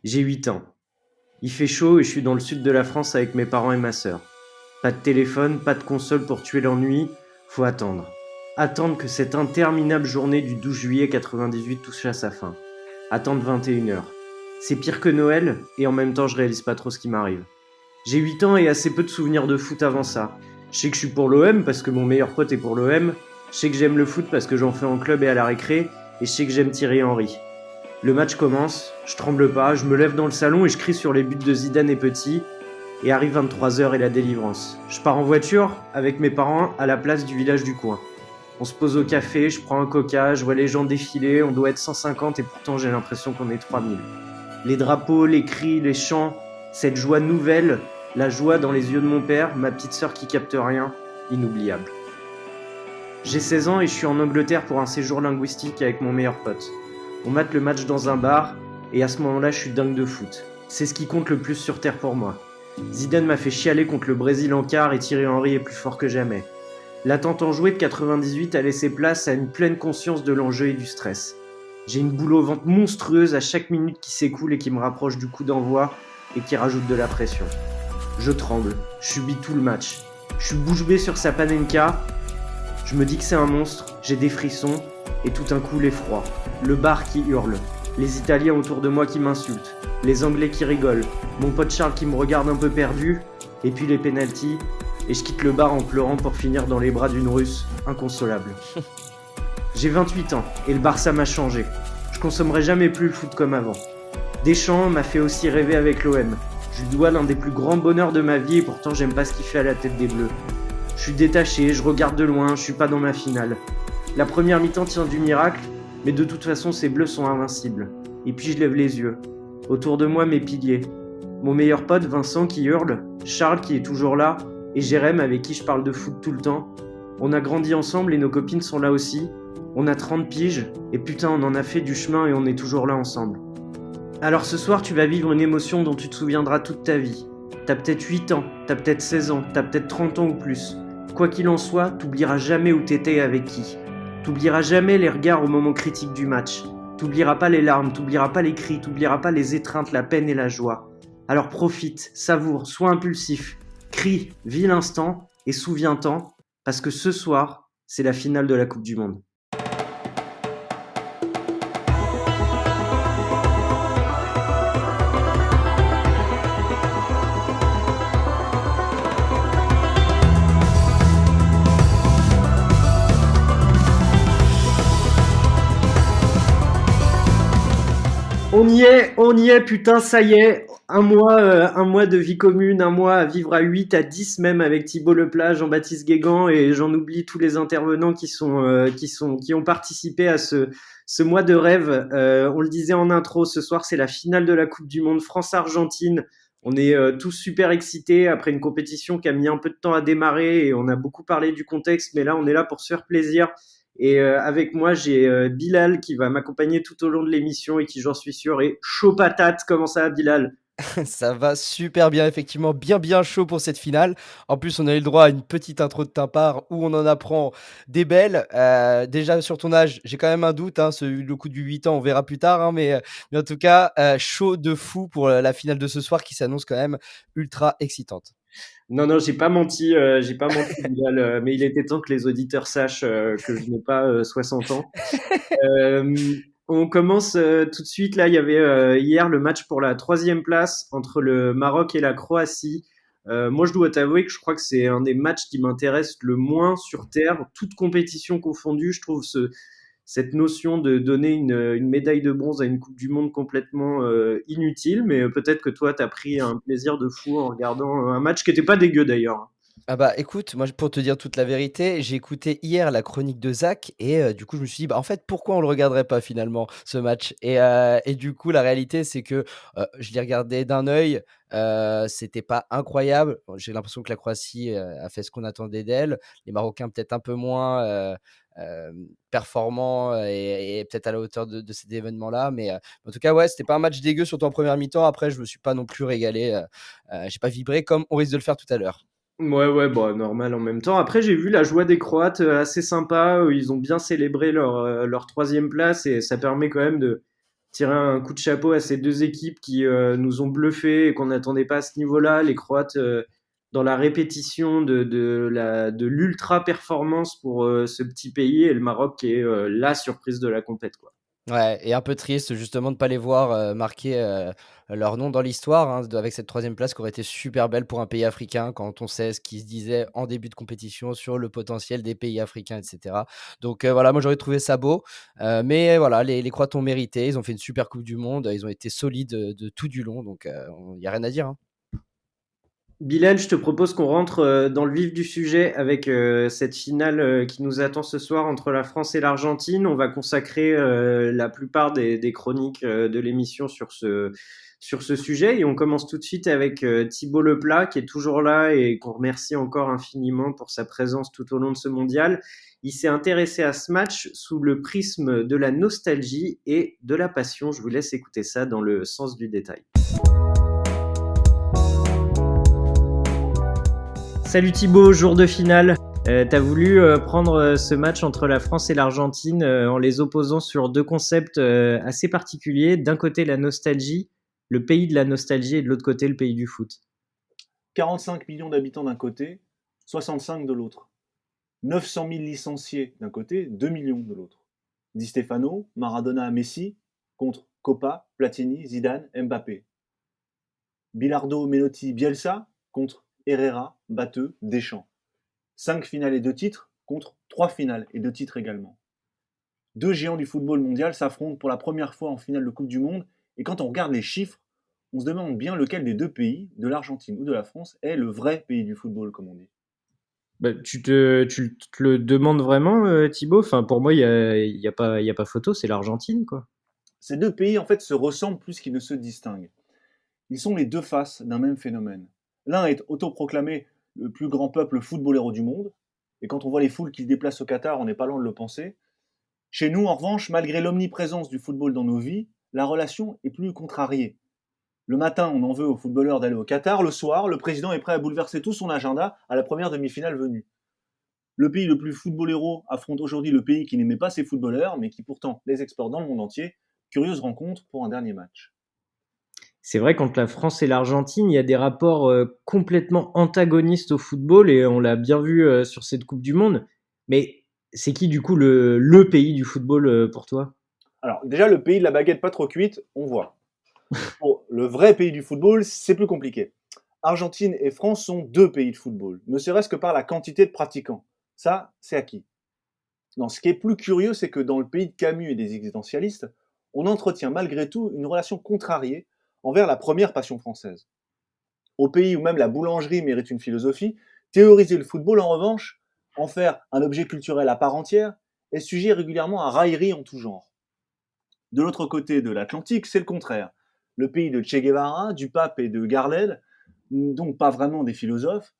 J'ai 8 ans. Il fait chaud et je suis dans le sud de la France avec mes parents et ma sœur. Pas de téléphone, pas de console pour tuer l'ennui, faut attendre. Attendre que cette interminable journée du 12 juillet 98 touche à sa fin. Attendre 21h. C'est pire que Noël et en même temps je réalise pas trop ce qui m'arrive. J'ai 8 ans et assez peu de souvenirs de foot avant ça. Je sais que je suis pour l'OM parce que mon meilleur pote est pour l'OM, je sais que j'aime le foot parce que j'en fais en club et à la récré, et je sais que j'aime Thierry Henry. Le match commence, je tremble pas, je me lève dans le salon et je crie sur les buts de Zidane et Petit, et arrive 23h et la délivrance. Je pars en voiture avec mes parents à la place du village du coin. On se pose au café, je prends un coca, je vois les gens défiler, on doit être 150 et pourtant j'ai l'impression qu'on est 3000. Les drapeaux, les cris, les chants, cette joie nouvelle, la joie dans les yeux de mon père, ma petite sœur qui capte rien, inoubliable. J'ai 16 ans et je suis en Angleterre pour un séjour linguistique avec mon meilleur pote. On mate le match dans un bar et à ce moment-là, je suis dingue de foot. C'est ce qui compte le plus sur terre pour moi. Zidane m'a fait chialer contre le Brésil en quart et Thierry Henry est plus fort que jamais. L'attente enjouée de 98 a laissé place à une pleine conscience de l'enjeu et du stress. J'ai une boule au ventre monstrueuse à chaque minute qui s'écoule et qui me rapproche du coup d'envoi et qui rajoute de la pression. Je tremble, je subis tout le match. Je suis bouche bée sur sa panenka, je me dis que c'est un monstre, j'ai des frissons et tout un coup l'effroi. Le bar qui hurle, les Italiens autour de moi qui m'insultent, les Anglais qui rigolent, mon pote Charles qui me regarde un peu perdu, et puis les pénaltys, et je quitte le bar en pleurant pour finir dans les bras d'une Russe, inconsolable. J'ai 28 ans, et le Barça m'a changé. Je consommerai jamais plus le foot comme avant. Deschamps m'a fait aussi rêver avec l'OM. Je lui dois l'un des plus grands bonheurs de ma vie, et pourtant j'aime pas ce qu'il fait à la tête des Bleus. Je suis détaché, je regarde de loin, je suis pas dans ma finale. La première mi-temps tient du miracle, mais de toute façon ces bleus sont invincibles. Et puis je lève les yeux. Autour de moi mes piliers. Mon meilleur pote Vincent qui hurle, Charles qui est toujours là, et Jérém avec qui je parle de foot tout le temps. On a grandi ensemble et nos copines sont là aussi. On a 30 piges, et putain on en a fait du chemin et on est toujours là ensemble. Alors ce soir tu vas vivre une émotion dont tu te souviendras toute ta vie. T'as peut-être 8 ans, t'as peut-être 16 ans, t'as peut-être 30 ans ou plus. Quoi qu'il en soit, t'oublieras jamais où t'étais et avec qui. T'oublieras jamais les regards au moment critique du match. T'oublieras pas les larmes, t'oublieras pas les cris, t'oublieras pas les étreintes, la peine et la joie. Alors profite, savoure, sois impulsif. Crie, vis l'instant et souviens-t'en, parce que ce soir, c'est la finale de la Coupe du Monde. On y est, putain, ça y est. Un mois de vie commune, un mois à vivre à 8 à 10 même avec Thibaut Leplage, Jean-Baptiste Guégan et j'en oublie tous les intervenants qui ont participé à ce mois de rêve. On le disait en intro, ce soir c'est la finale de la Coupe du Monde France-Argentine. On est tous super excités après une compétition qui a mis un peu de temps à démarrer et on a beaucoup parlé du contexte, mais là on est là pour se faire plaisir. Et avec moi, j'ai Bilal qui va m'accompagner tout au long de l'émission et qui, j'en suis sûr, est chaud patate. Comment ça va, Bilal? Ça va super bien, effectivement, bien chaud pour cette finale. En plus, on a eu le droit à une petite intro de ta part où on en apprend des belles. Déjà sur ton âge, j'ai quand même un doute, hein, le coup du 8 ans, on verra plus tard, hein, mais en tout cas, chaud de fou pour la finale de ce soir qui s'annonce quand même ultra excitante. Non, non, j'ai pas menti, Bilal, mais il était temps que les auditeurs sachent que je n'ai pas 60 ans. On commence tout de suite. Là, il y avait hier le match pour la troisième place entre le Maroc et la Croatie. Moi, je dois t'avouer que je crois que c'est un des matchs qui m'intéresse le moins sur Terre, toute compétition confondue. Je trouve cette notion de donner une médaille de bronze à une Coupe du Monde complètement inutile, mais peut-être que toi, tu as pris un plaisir de fou en regardant un match qui n'était pas dégueu d'ailleurs. Ah bah, écoute, moi, pour te dire toute la vérité, j'ai écouté hier la chronique de Zach et du coup, je me suis dit: «Bah, en fait, pourquoi on le regarderait pas finalement, ce match?» Et du coup, la réalité, c'est que, je l'ai regardé d'un œil, c'était pas incroyable. Bon, j'ai l'impression que la Croatie, a fait ce qu'on attendait d'elle. Les Marocains peut-être un peu moins, performants et peut-être à la hauteur de cet événement-là, mais en tout cas, ouais, c'était pas un match dégueu, surtout en première mi-temps. Après, je me suis pas non plus régalé, j'ai pas vibré comme on risque de le faire tout à l'heure. Ouais, ouais, bah, normal en même temps. Après, j'ai vu la joie des Croates assez sympa. Ils ont bien célébré leur troisième place et ça permet quand même tirer un coup de chapeau à ces deux équipes qui nous ont bluffés et qu'on n'attendait pas à ce niveau-là. Les Croates, dans la répétition de l'ultra performance pour ce petit pays, et le Maroc qui est la surprise de la compète, quoi. Ouais, et un peu triste justement de pas les voir, marquer, leur nom dans l'histoire, hein, de avec cette troisième place qui aurait été super belle pour un pays africain quand on sait ce qui se disait en début de compétition sur le potentiel des pays africains et cetera. Donc voilà, moi j'aurais trouvé ça beau, mais voilà, les Croates ont mérité, ils ont fait une super coupe du monde, ils ont été solides, de tout du long, donc il y a rien à dire, hein. Bilal, je te propose qu'on rentre dans le vif du sujet avec cette finale qui nous attend ce soir entre la France et l'Argentine. On va consacrer la plupart des chroniques de l'émission sur ce sujet et on commence tout de suite avec Thibaut Leplat qui est toujours là et qu'on remercie encore infiniment pour sa présence tout au long de ce mondial. Il s'est intéressé à ce match sous le prisme de la nostalgie et de la passion. Je vous laisse écouter ça dans le sens du détail. Salut Thibaut, jour de finale. T'as voulu prendre ce match entre la France et l'Argentine en les opposant sur deux concepts assez particuliers. D'un côté la nostalgie, le pays de la nostalgie, et de l'autre côté le pays du foot. 45 millions d'habitants d'un côté, 65 de l'autre. 900 000 licenciés d'un côté, 2 millions de l'autre. Di Stefano, Maradona, Messi contre Copa, Platini, Zidane, Mbappé. Bilardo, Menotti, Bielsa contre Herrera, Batteux, Deschamps. 5 finales et 2 titres contre 3 finales et 2 titres également. Deux géants du football mondial s'affrontent pour la première fois en finale de Coupe du Monde et quand on regarde les chiffres, on se demande bien lequel des deux pays, de l'Argentine ou de la France, est le vrai pays du football, comme on dit. Bah, tu te le demandes vraiment, Thibaut. Enfin, pour moi, il y a pas photo, c'est l'Argentine, quoi. Ces deux pays en fait se ressemblent plus qu'ils ne se distinguent. Ils sont les deux faces d'un même phénomène. L'un est autoproclamé le plus grand peuple footballeur du monde, et quand on voit les foules qui se déplacent au Qatar, on n'est pas loin de le penser. Chez nous, en revanche, malgré l'omniprésence du football dans nos vies, la relation est plus contrariée. Le matin, on en veut aux footballeurs d'aller au Qatar, le soir, le président est prêt à bouleverser tout son agenda à la première demi-finale venue. Le pays le plus footballero affronte aujourd'hui le pays qui n'aimait pas ses footballeurs, mais qui pourtant les exporte dans le monde entier. Curieuse rencontre pour un dernier match. C'est vrai, qu'entre la France et l'Argentine, il y a des rapports complètement antagonistes au football et on l'a bien vu sur cette Coupe du Monde. Mais c'est qui du coup le pays du football pour toi? Alors, déjà, le pays de la baguette pas trop cuite, on voit. Pour le vrai pays du football, c'est plus compliqué. Argentine et France sont deux pays de football, ne serait-ce que par la quantité de pratiquants. Ça, c'est acquis. Non, ce qui est plus curieux, c'est que dans le pays de Camus et des existentialistes, on entretient malgré tout une relation contrariée envers la première passion française. Au pays où même la boulangerie mérite une philosophie, théoriser le football, en revanche, en faire un objet culturel à part entière, est sujet régulièrement à railleries en tout genre. De l'autre côté de l'Atlantique, c'est le contraire. Le pays de Che Guevara, du pape et de Gardel, donc pas vraiment des philosophes,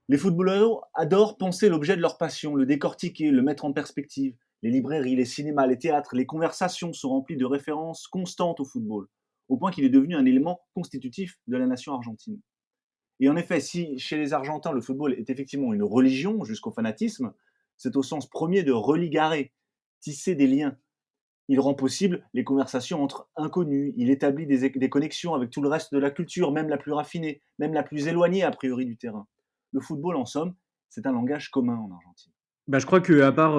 les footballeurs adorent penser l'objet de leur passion, le décortiquer, le mettre en perspective. Les librairies, les cinémas, les théâtres, les conversations sont remplies de références constantes au football, au point qu'il est devenu un élément constitutif de la nation argentine. Et en effet, si chez les Argentins le football est effectivement une religion jusqu'au fanatisme, c'est au sens premier de religarer, tisser des liens. Il rend possible les conversations entre inconnus, il établit des connexions avec tout le reste de la culture, même la plus raffinée, même la plus éloignée a priori du terrain. Le football, en somme, c'est un langage commun en Argentine. Bah, je crois que à part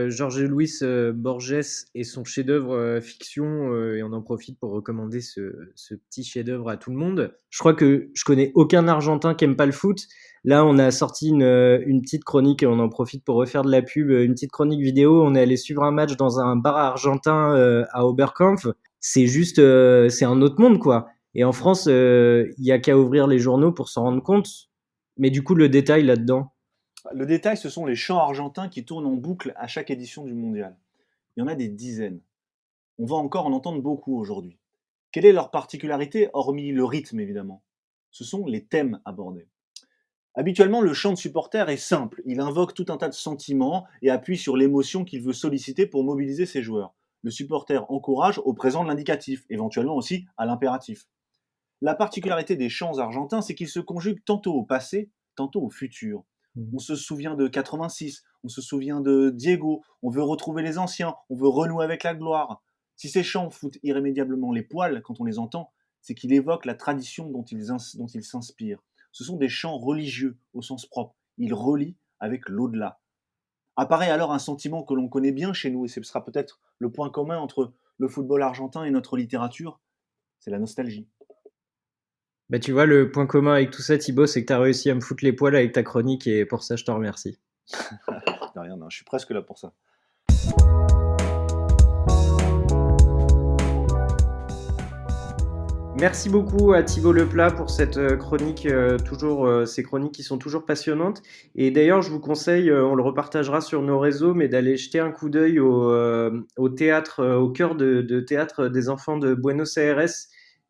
Jorge Luis Borges et son chef-d'œuvre fiction, et on en profite pour recommander ce petit chef-d'œuvre à tout le monde. Je crois que je connais aucun Argentin qui aime pas le foot. Là, on a sorti une petite chronique et on en profite pour refaire de la pub, une petite chronique vidéo. On est allé suivre un match dans un bar argentin à Oberkampf. C'est juste, c'est un autre monde quoi. Et en France, il y a qu'à ouvrir les journaux pour s'en rendre compte. Mais du coup, le détail là-dedans. Le détail, ce sont les chants argentins qui tournent en boucle à chaque édition du mondial. Il y en a des dizaines. On va encore en entendre beaucoup aujourd'hui. Quelle est leur particularité, hormis le rythme évidemment? Ce sont les thèmes abordés. Habituellement, le chant de supporter est simple. Il invoque tout un tas de sentiments et appuie sur l'émotion qu'il veut solliciter pour mobiliser ses joueurs. Le supporter encourage au présent de l'indicatif, éventuellement aussi à l'impératif. La particularité des chants argentins, c'est qu'ils se conjuguent tantôt au passé, tantôt au futur. On se souvient de 86, on se souvient de Diego, on veut retrouver les anciens, on veut renouer avec la gloire. Si ces chants foutent irrémédiablement les poils quand on les entend, c'est qu'ils évoquent la tradition dont ils s'inspirent. Ce sont des chants religieux au sens propre. Ils relient avec l'au-delà. Apparaît alors un sentiment que l'on connaît bien chez nous, et ce sera peut-être le point commun entre le football argentin et notre littérature, c'est la nostalgie. Bah, tu vois, le point commun avec tout ça, Thibaut, c'est que tu as réussi à me foutre les poils avec ta chronique et pour ça, je te remercie. De rien, non, je suis presque là pour ça. Merci beaucoup à Thibaut Leplat pour cette chronique, ces chroniques qui sont toujours passionnantes. Et d'ailleurs, je vous conseille, on le repartagera sur nos réseaux, mais d'aller jeter un coup d'œil au théâtre, au chœur de théâtre des enfants de Buenos Aires,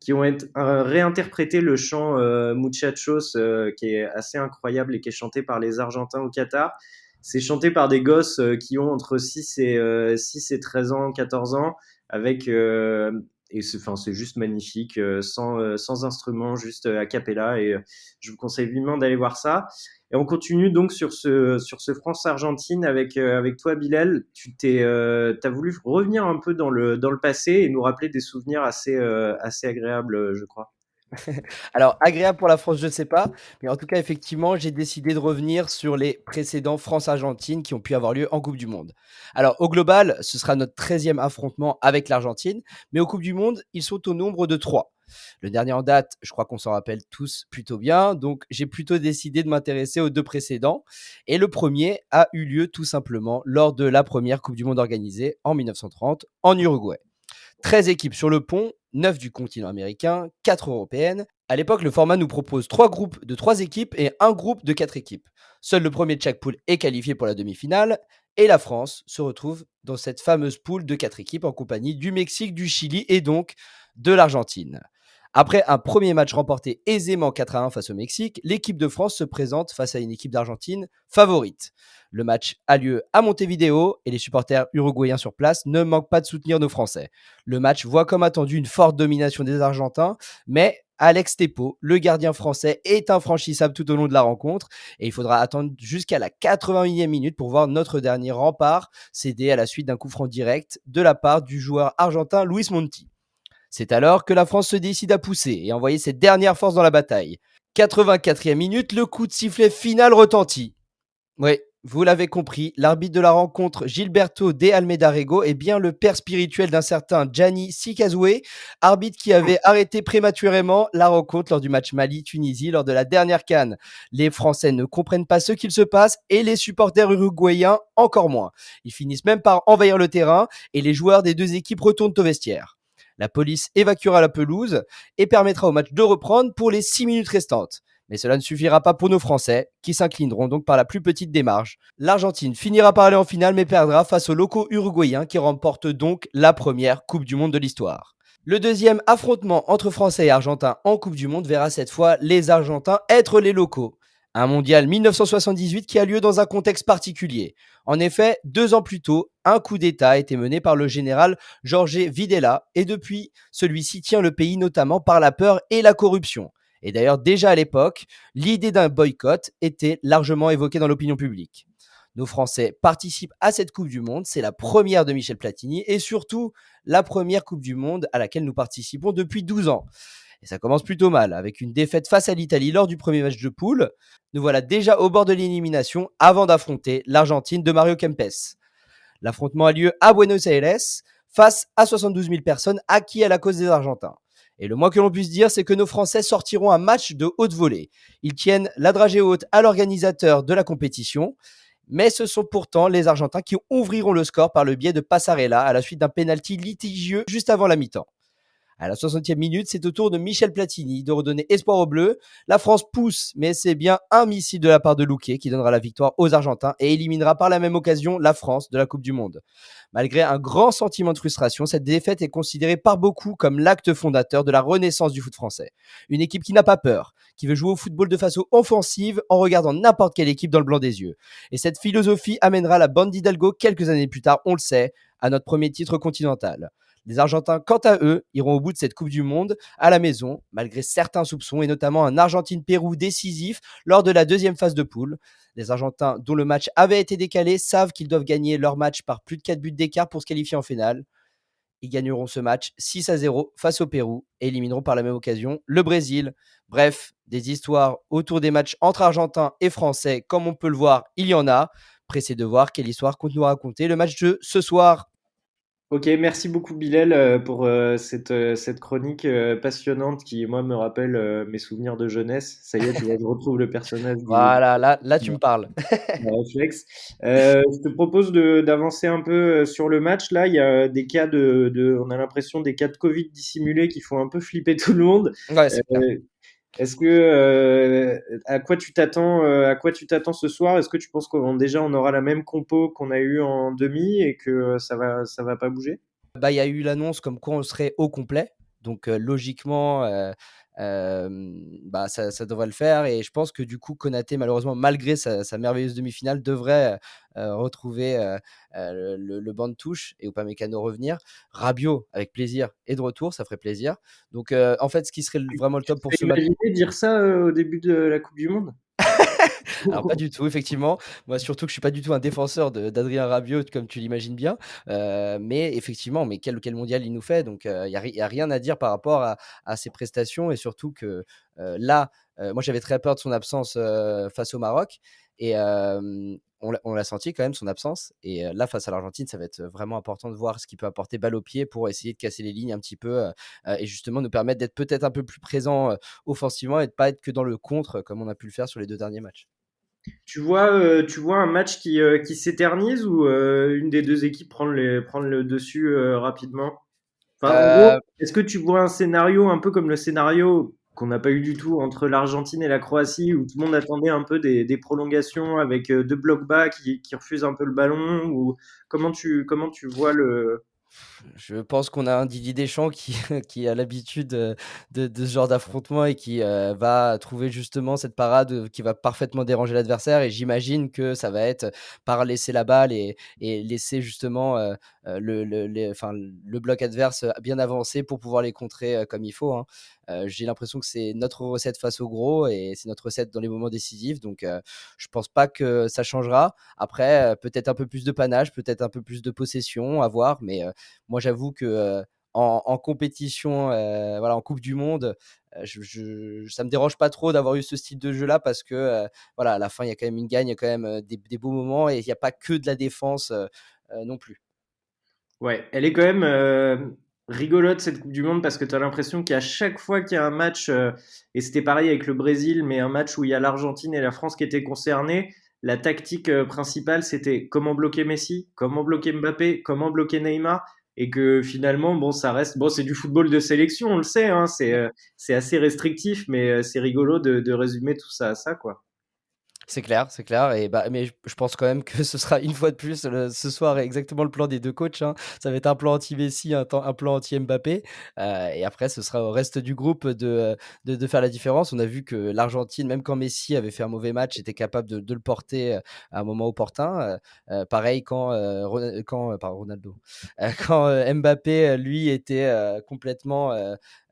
qui ont réinterprété le chant Muchachos, qui est assez incroyable et qui est chanté par les Argentins au Qatar. C'est chanté par des gosses qui ont entre 6 et 13 ans, 14 ans, avec et c'est juste magnifique, sans instrument, juste a cappella. Et je vous conseille vivement d'aller voir ça. Et on continue donc sur ce France-Argentine avec toi, Bilal. T'as voulu revenir un peu dans le passé et nous rappeler des souvenirs assez agréables, je crois. Alors, agréable pour la France, je ne sais pas, mais en tout cas, effectivement, j'ai décidé de revenir sur les précédents France-Argentine qui ont pu avoir lieu en Coupe du Monde. Alors, au global, ce sera notre 13e affrontement avec l'Argentine, mais aux Coupes du Monde, ils sont au nombre de 3. Le dernier en date, je crois qu'on s'en rappelle tous plutôt bien, donc j'ai plutôt décidé de m'intéresser aux 2 précédents. Et le premier a eu lieu tout simplement lors de la première Coupe du Monde organisée en 1930 en Uruguay. 13 équipes sur le pont, 9 du continent américain, 4 européennes. À l'époque, le format nous propose 3 groupes de 3 équipes et un groupe de 4 équipes. Seul le premier de chaque poule est qualifié pour la demi-finale et la France se retrouve dans cette fameuse poule de 4 équipes en compagnie du Mexique, du Chili et donc de l'Argentine. Après un premier match remporté aisément 4-1 face au Mexique, l'équipe de France se présente face à une équipe d'Argentine favorite. Le match a lieu à Montevideo et les supporters uruguayens sur place ne manquent pas de soutenir nos Français. Le match voit comme attendu une forte domination des Argentins, mais Alex Tepo, le gardien français, est infranchissable tout au long de la rencontre et il faudra attendre jusqu'à la 81e minute pour voir notre dernier rempart céder à la suite d'un coup franc direct de la part du joueur argentin Luis Monti. C'est alors que la France se décide à pousser et envoyer ses dernières forces dans la bataille. 84e minute, le coup de sifflet final retentit. Oui, vous l'avez compris, l'arbitre de la rencontre, Gilberto de Almeida Rego, est bien le père spirituel d'un certain Gianni Sikazoué, arbitre qui avait arrêté prématurément la rencontre lors du match Mali-Tunisie lors de la dernière CAN. Les Français ne comprennent pas ce qu'il se passe et les supporters uruguayens encore moins. Ils finissent même par envahir le terrain et les joueurs des 2 équipes retournent au vestiaire. La police évacuera la pelouse et permettra au match de reprendre pour les 6 minutes restantes. Mais cela ne suffira pas pour nos Français, qui s'inclineront donc par la plus petite des marges. L'Argentine finira par aller en finale, mais perdra face aux locaux uruguayens qui remportent donc la première Coupe du Monde de l'histoire. Le deuxième affrontement entre Français et Argentins en Coupe du Monde verra cette fois les Argentins être les locaux. Un mondial 1978 qui a lieu dans un contexte particulier. En effet, 2 ans plus tôt, un coup d'État a été mené par le général Jorge Videla et depuis, celui-ci tient le pays notamment par la peur et la corruption. Et d'ailleurs, déjà à l'époque, l'idée d'un boycott était largement évoquée dans l'opinion publique. Nos Français participent à cette Coupe du Monde, c'est la première de Michel Platini et surtout la première Coupe du Monde à laquelle nous participons depuis 12 ans. Et ça commence plutôt mal, avec une défaite face à l'Italie lors du premier match de poule. Nous voilà déjà au bord de l'élimination avant d'affronter l'Argentine de Mario Kempes. L'affrontement a lieu à Buenos Aires face à 72 000 personnes acquis à la cause des Argentins. Et le moins que l'on puisse dire, c'est que nos Français sortiront un match de haute volée. Ils tiennent la dragée haute à l'organisateur de la compétition, mais ce sont pourtant les Argentins qui ouvriront le score par le biais de Passarella à la suite d'un pénalty litigieux juste avant la mi-temps. À la 60e minute, c'est au tour de Michel Platini de redonner espoir aux Bleus. La France pousse, mais c'est bien un missile de la part de Luque qui donnera la victoire aux Argentins et éliminera par la même occasion la France de la Coupe du Monde. Malgré un grand sentiment de frustration, cette défaite est considérée par beaucoup comme l'acte fondateur de la renaissance du foot français. Une équipe qui n'a pas peur, qui veut jouer au football de façon offensive en regardant n'importe quelle équipe dans le blanc des yeux. Et cette philosophie amènera la bande d'Hidalgo quelques années plus tard, on le sait, à notre premier titre continental. Les Argentins, quant à eux, iront au bout de cette Coupe du Monde à la maison, malgré certains soupçons et notamment un Argentine-Pérou décisif lors de la deuxième phase de poule. Les Argentins, dont le match avait été décalé, savent qu'ils doivent gagner leur match par plus de 4 buts d'écart pour se qualifier en finale. ils gagneront ce match 6-0 face au Pérou et élimineront par la même occasion le Brésil. Bref, des histoires autour des matchs entre Argentins et Français, comme on peut le voir, il y en a. Pressé de voir quelle histoire compte nous raconter le match de ce soir. Ok, merci beaucoup Bilal pour cette chronique passionnante qui, moi, me rappelle mes souvenirs de jeunesse. Ça y est, tu vois, je retrouve le personnage Voilà, là tu me parles. réflexe. Je te propose d'avancer un peu sur le match. Là, il y a des cas on a l'impression des cas de Covid dissimulés qui font un peu flipper tout le monde. Ouais, Euh, c'est clair. Est-ce que à quoi tu t'attends ce soir? Est-ce que tu penses qu'on déjà on aura la même compo qu'on a eu en demi et que ça va pas bouger? Bah, il y a eu l'annonce comme quoi on serait au complet. Donc, logiquement, bah, ça devrait le faire et je pense que du coup, Konaté, malheureusement, malgré sa merveilleuse demi-finale, devrait, retrouver, le banc de touche et Upamecano revenir. Rabiot, avec plaisir, est de retour, ça ferait plaisir. Donc, en fait, ce qui serait vraiment le Tu top te pour fais ce match. imaginer dire ça au début de la Coupe du Monde? Alors pas du tout, effectivement. Moi, surtout que je suis pas du tout un défenseur d'Adrien Rabiot, comme tu l'imagines bien. Mais effectivement, mais quel mondial il nous fait. Donc, il y a rien à dire par rapport à ses prestations et surtout que, là, moi, j'avais très peur de son absence, face au Maroc et on l'a senti quand même son absence et là, face à l'Argentine, ça va être vraiment important de voir ce qu'il peut apporter balle au pied pour essayer de casser les lignes un petit peu, et justement nous permettre d'être peut-être un peu plus présents, offensivement et de pas être que dans le contre, comme on a pu le faire sur les 2 derniers matchs. Tu vois un match qui s'éternise ou une des deux équipes prendre le dessus rapidement? Enfin, en gros, Heu est-ce que tu vois un scénario un peu comme le scénario qu'on n'a pas eu du tout entre l'Argentine et la Croatie, où tout le monde attendait un peu des prolongations avec deux blocs bas qui refusent un peu le ballon, ou comment tu vois le... Je pense qu'on a un Didier Deschamps qui qui a l'habitude, de ce genre d'affrontement et qui, va trouver justement cette parade, qui va parfaitement déranger l'adversaire et j'imagine que ça va être par laisser la balle et laisser justement, le bloc adverse, bien avancé pour pouvoir les contrer, comme il faut, hein. J'ai l'impression que c'est notre recette face aux gros et c'est notre recette dans les moments décisifs donc je pense pas que ça changera. Après, peut-être un peu plus de panache, peut-être un peu plus de possession, à voir mais moi, j'avoue que, en compétition, voilà, en coupe du monde, ça me dérange pas trop d'avoir eu ce style de jeu-là parce que, voilà, à la fin, il y a quand même une gagne, il y a quand même, des beaux moments et il y a pas que de la défense, non plus. Ouais, elle est quand même rigolote cette Coupe du Monde parce que tu as l'impression qu'à chaque fois qu'il y a un match, et c'était pareil avec le Brésil, mais un match où il y a l'Argentine et la France qui étaient concernés, la tactique principale c'était comment bloquer Messi, comment bloquer Mbappé, comment bloquer Neymar, et que finalement, bon, ça reste, bon, c'est du football de sélection, on le sait, hein, c'est assez restrictif, mais c'est rigolo de résumer tout ça à ça, quoi. C'est clair et bah, mais je pense quand même que ce sera une fois de plus ce soir exactement le plan des 2 coachs, hein. Ça va être un plan anti-Messi, un plan anti-Mbappé, et après ce sera au reste du groupe de faire la différence. On a vu que l'Argentine, même quand Messi avait fait un mauvais match, était capable de le porter, à un moment opportun, pareil quand, pardon Ronaldo, quand, Mbappé, lui était, complètement,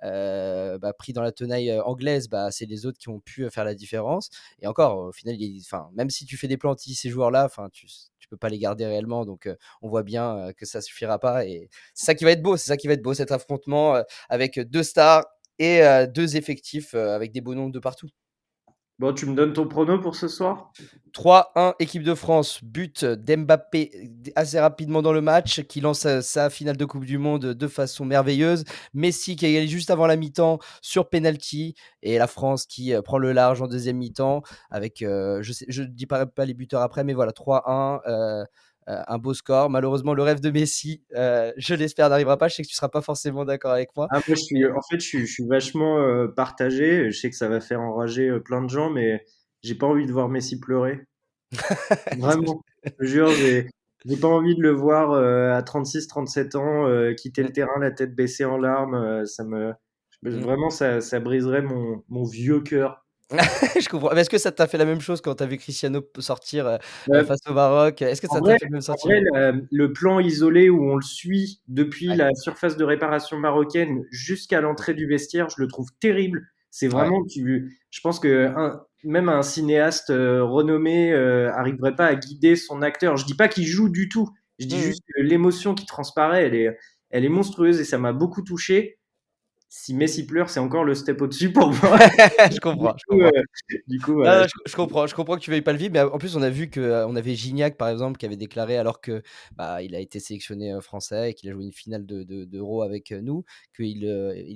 bah, pris dans la tenaille, anglaise, bah, c'est les autres qui ont pu, faire la différence et encore, au final, enfin, même si tu fais des plantilles, ces joueurs-là, enfin, tu peux pas les garder réellement. Donc, on voit bien que ça suffira pas. Et c'est ça qui va être beau. C'est ça qui va être beau, cet affrontement avec deux stars et deux effectifs avec des beaux noms de partout. Bon, tu me donnes ton prono pour ce soir? 3-1, équipe de France, but d'Mbappé assez rapidement dans le match, qui lance sa finale de Coupe du Monde de façon merveilleuse. Messi qui a égalise juste avant la mi-temps sur penalty et la France qui prend le large en deuxième mi-temps avec, je ne dis pas les buteurs après, mais voilà, 3-1, un beau score. Malheureusement, le rêve de Messi, je l'espère, n'arrivera pas. Je sais que tu ne seras pas forcément d'accord avec moi. Ah, moi, en fait, je suis vachement partagé. Je sais que ça va faire enrager plein de gens, mais j'ai pas envie de voir Messi pleurer. Vraiment. Je te jure, j'ai pas envie de le voir à 37 ans quitter le Mm, terrain, la tête baissée en larmes. mm. Vraiment, ça briserait mon vieux cœur. Je comprends. Mais est-ce que ça t'a fait la même chose quand tu as vu Cristiano sortir, Euh, face au Maroc? Est-ce que ça t'a fait le même En vrai, sentiment? le plan isolé où on le suit depuis Ouais, la surface de réparation marocaine jusqu'à mmh, l'entrée du vestiaire, je le trouve terrible. C'est ouais. vraiment, je pense que même un cinéaste renommé arriverait pas à guider son acteur. Je dis pas qu'il joue du tout. Je dis Mmh mh. juste que l'émotion qui transparaît, elle est monstrueuse et ça m'a beaucoup touché. Si Messi pleure, c'est encore le step au-dessus pour moi. Je Du comprends, je coup, comprends. voilà. Non, je comprends que tu veuilles pas le vivre, mais en plus, on a vu que, on avait Gignac, par exemple, qui avait déclaré alors que, bah, il a été sélectionné, français et qu'il a joué une finale d'Euro avec, nous, il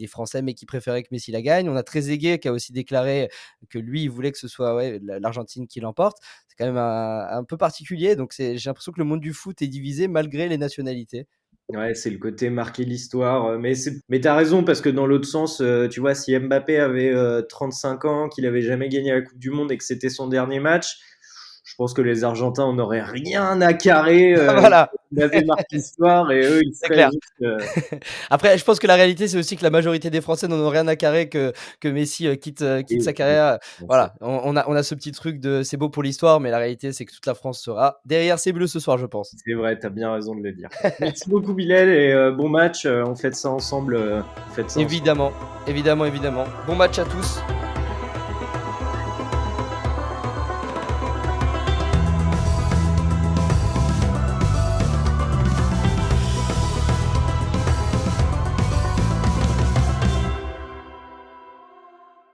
est français, mais qu'il préférait que Messi la gagne. On a Trezeguet qui a aussi déclaré que lui, il voulait que ce soit, ouais, l'Argentine qui l'emporte. C'est quand même un peu particulier, donc j'ai l'impression que le monde du foot est divisé malgré les nationalités. Ouais, c'est le côté marquer l'histoire. Mais t'as raison, parce que dans l'autre sens, tu vois, si Mbappé avait 35 ans, qu'il avait jamais gagné la Coupe du Monde et que c'était son dernier match, je pense que les Argentins, on n'aurait rien à carrer. Voilà, Mbappé marque l'histoire et eux, ils c'est seraient clair. juste. Après, je pense que la réalité, c'est aussi que la majorité des Français n'en ont rien à carrer que Messi, quitte sa Et carrière. bon, Voilà, on a ce petit truc de c'est beau pour l'histoire, mais la réalité, c'est que toute la France sera derrière ses bleus ce soir, je pense. c'est vrai, t'as bien raison de le dire. Merci beaucoup, Bilal, et bon match. On fait ça ensemble. On fait ça ensemble. Évidemment, évidemment, évidemment. Bon match à tous.